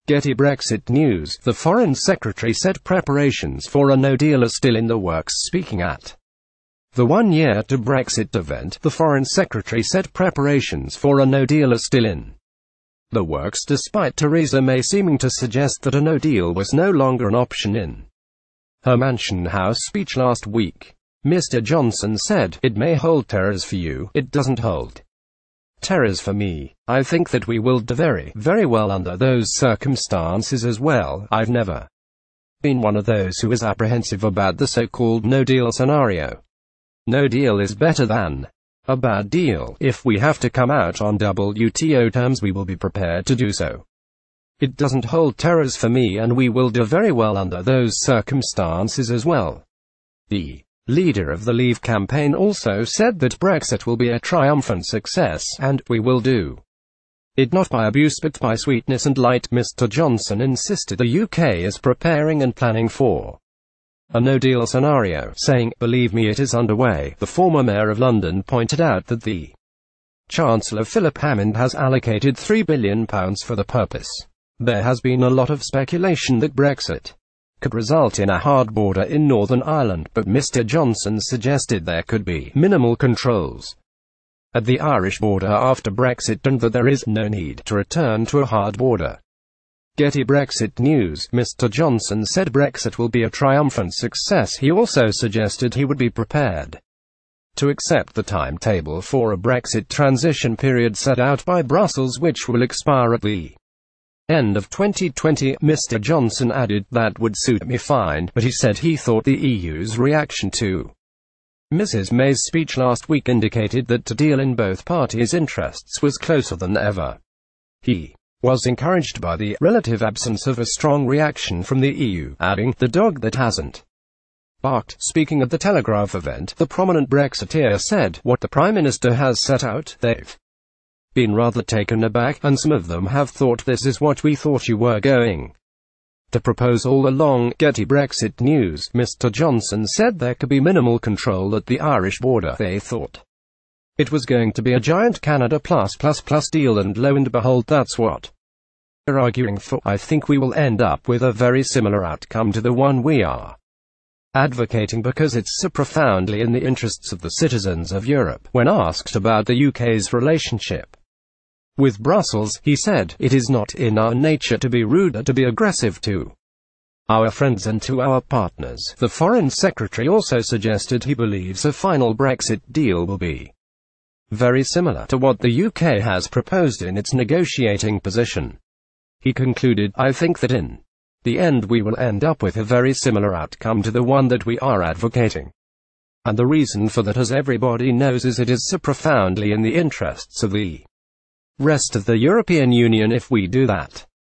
GETTYBrexit news. The Foreign Secretary said preparations for a no-deal are still in the works. Speaking at the 1 Year to Brexit event, the Foreign Secretary said preparations for a no-deal are still in the works, despite Theresa May seeming to suggest that a no-deal was no longer an option in her Mansion House speech last week. Mr. Johnson said, "It may hold terrors for you, it doesn't hold terrors for me. I think that we will do very well under those circumstances as well. I've never been one of those who is apprehensive about the so-called no-deal scenario. No deal is better than a bad deal. If we have to come out on WTO terms, we will be prepared to do so. It doesn't hold terrors for me, and we will do very well under those circumstances as well." The leader of the Leave campaign also said that Brexit will be a triumphant success, and "we will do it not by abuse but by sweetness and light." Mr. Johnson insisted the UK is preparing and planning for a no-deal scenario, saying, "Believe me, it is underway." The former Mayor of London pointed out that the Chancellor Philip Hammond has allocated £3 billion for the purpose. There has been a lot of speculation that Brexit could result in a hard border in Northern Ireland, but Mr. Johnson suggested there could be minimal controls at the Irish border after Brexit and that there is no need to return to a hard border. GETTYBrexit news. Mr. Johnson said Brexit will be a triumphant success. He also suggested he would be prepared to accept the timetable for a Brexit transition period set out by Brussels, which will expire at the end of 2020. Mr. Johnson added, "That would suit me fine," but he said he thought the EU's reaction to Mrs. May's speech last week indicated that a deal in both parties' interests was closer than ever. He was encouraged by the relative absence of a strong reaction from the EU, adding, "The dog that hasn't barked." Speaking at the Telegraph event, the prominent Brexiteer said, "What the Prime Minister has set out, they've been rather taken aback, and some of them have thought this is what we thought you were going to propose all along." GETTYBrexit news. Mr. Johnson said there could be minimal control at the Irish border. They thought it was going to be a giant Canada plus deal, and lo and behold, that's what we're arguing for. I think we will end up with a very similar outcome to the one we are advocating, because it's so profoundly in the interests of the citizens of Europe." When asked about the UK's relationship with Brussels, he said, "It is not in our nature to be rude or to be aggressive to our friends and to our partners." The Foreign Secretary also suggested he believes a final Brexit deal will be very similar to what the UK has proposed in its negotiating position. He concluded, "I think that in the end we will end up with a very similar outcome to the one that we are advocating. And the reason for that, as everybody knows, is it is so profoundly in the interests of the rest of the European Union if we do that."